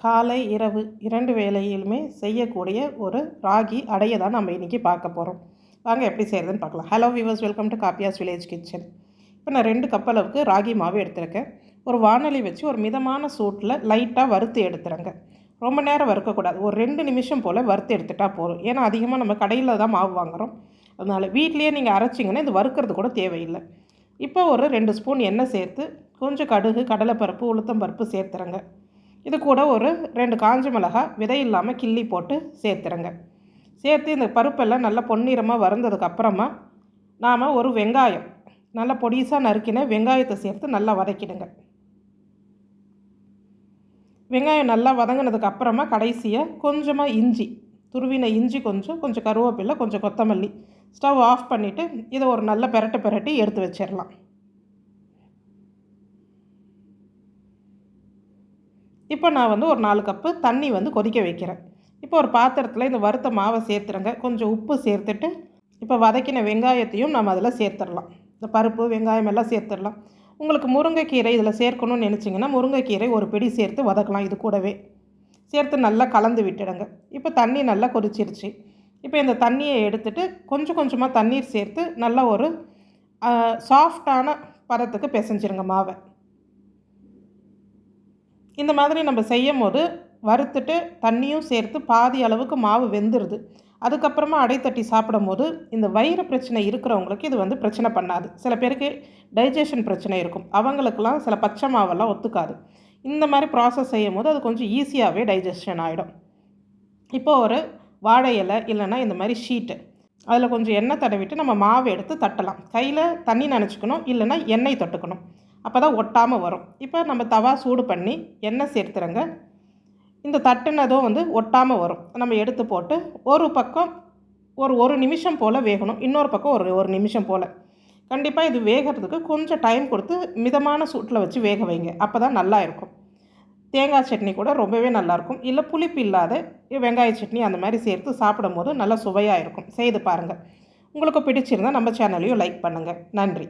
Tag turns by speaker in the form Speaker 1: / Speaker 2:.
Speaker 1: காலை இரவு 2 வேளையிலுமே செய்யக்கூடிய ஒரு ராகி அடைய தான் நம்ம இன்றைக்கி பார்க்க போகிறோம். வாங்க எப்படி செய்கிறதுன்னு பார்க்கலாம். Hello viewers, welcome to காப்பியாஸ் village kitchen. இப்போ நான் 2 கப் அளவுக்கு ராகி மாவு எடுத்துருக்கேன். ஒரு வானொலி வச்சு ஒரு மிதமான சூட்டில் லைட்டாக வறுத்து எடுத்துறேங்க. ரொம்ப நேரம் வறுக்கக்கூடாது, ஒரு 2 நிமிஷம் போல் வறுத்து எடுத்துட்டால் போதும். ஏன்னா அதிகமாக நம்ம கடையில் தான் மாவு வாங்குகிறோம். அதனால் வீட்லேயே நீங்கள் அரைச்சிங்கன்னா இது வறுக்கிறது கூட தேவையில்லை. இப்போ ஒரு 2 ஸ்பூன் எண்ணெய் சேர்த்து கொஞ்சம் கடுகு, கடலைப்பருப்பு, உளுத்தம்பருப்பு சேர்த்துறேங்க. இது கூட ஒரு 2 காஞ்ச மிளகாய் விதை இல்லாமல் கிள்ளி போட்டு சேர்த்துறேங்க. சேர்த்து இந்த பருப்பெல்லாம் நல்லா பொன்னிறமாக வறுந்ததுக்கப்புறமா நாம் ஒரு வெங்காயம் நல்லா பொடிசாக நறுக்கின வெங்காயத்தை சேர்த்து நல்லா வதக்கிடுங்க. வெங்காயம் நல்லா வதங்கினதுக்கப்புறமா கடைசியாக கொஞ்சமாக இஞ்சி, துருவின இஞ்சி, கொஞ்சம் கருவேப்பிலை, கொஞ்சம் கொத்தமல்லி. ஸ்டவ் ஆஃப் பண்ணிவிட்டு இதை ஒரு நல்ல பிரட்டி எடுத்து வச்சிடலாம். இப்போ நான் ஒரு 4 கப்பு தண்ணி கொதிக்க வைக்கிறேன். இப்போ ஒரு பாத்திரத்தில் இந்த வறுத்த மாவை சேர்த்துறேங்க. கொஞ்சம் உப்பு சேர்த்துட்டு இப்போ வதக்கின வெங்காயத்தையும் நம்ம அதில் சேர்த்துடலாம். இந்த பருப்பு வெங்காயம் எல்லாம் சேர்த்துடலாம். உங்களுக்கு முருங்கைக்கீரை இதில் சேர்க்கணும்னு நினச்சிங்கன்னா முருங்கைக்கீரை ஒரு பிடி சேர்த்து வதக்கலாம். இது கூடவே சேர்த்து நல்லா கலந்து விட்டுடுங்க. இப்போ தண்ணி நல்லா கொதிச்சிருச்சு. இப்போ இந்த தண்ணியை எடுத்துகிட்டு கொஞ்சமாக தண்ணீர் சேர்த்து நல்லா ஒரு சாஃப்டான பதத்துக்கு பிசைஞ்சிருங்க மாவை. இந்த மாதிரி நம்ம செய்யும் போது வறுத்துட்டு தண்ணியும் சேர்த்து பாதி அளவுக்கு மாவு வெந்துடுது. அதுக்கப்புறமா அடைத்தட்டி சாப்பிடும் போது இந்த வயிறு பிரச்சனை இருக்கிறவங்களுக்கு இது பிரச்சனை பண்ணாது. சில பேருக்கு டைஜஷன் பிரச்சனை இருக்கும், அவங்களுக்கெல்லாம் சில பச்சை மாவெல்லாம் ஒத்துக்காது. இந்த மாதிரி ப்ராசஸ் செய்யும் போது அது கொஞ்சம் ஈஸியாகவே டைஜஷன் ஆகிடும். இப்போது ஒரு வாழை இலை இல்லைன்னா இந்த மாதிரி ஷீட்டு, அதில் கொஞ்சம் எண்ணெய் தடவிட்டு நம்ம மாவை எடுத்து தட்டலாம். கையில் தண்ணி நனைச்சிக்கணும், இல்லைன்னா எண்ணெய் தொட்டுக்கணும். அப்போ தான் ஒட்டாமல் வரும். இப்போ நம்ம தவா சூடு பண்ணி எண்ணெய் சேர்த்துறங்க. இந்த தட்டுனதும் ஒட்டாமல் வரும். நம்ம எடுத்து போட்டு ஒரு பக்கம் ஒரு நிமிஷம் போல் வேகணும், இன்னொரு பக்கம் ஒரு நிமிஷம் போல். கண்டிப்பாக இது வேகிறதுக்கு கொஞ்சம் டைம் கொடுத்து மிதமான சூட்டில் வச்சு வேக வைங்க. அப்போ தான் நல்லா இருக்கும். தேங்காய் சட்னி கூட ரொம்பவே நல்லாயிருக்கும். இல்லை புளிப்பு இல்லாத வெங்காய சட்னி அந்த மாதிரி சேர்த்து சாப்பிடும் போது நல்லா சுவையாக இருக்கும். செய்து பாருங்கள். உங்களுக்கு பிடிச்சிருந்தால் நம்ம சேனலையும் லைக் பண்ணுங்கள். நன்றி.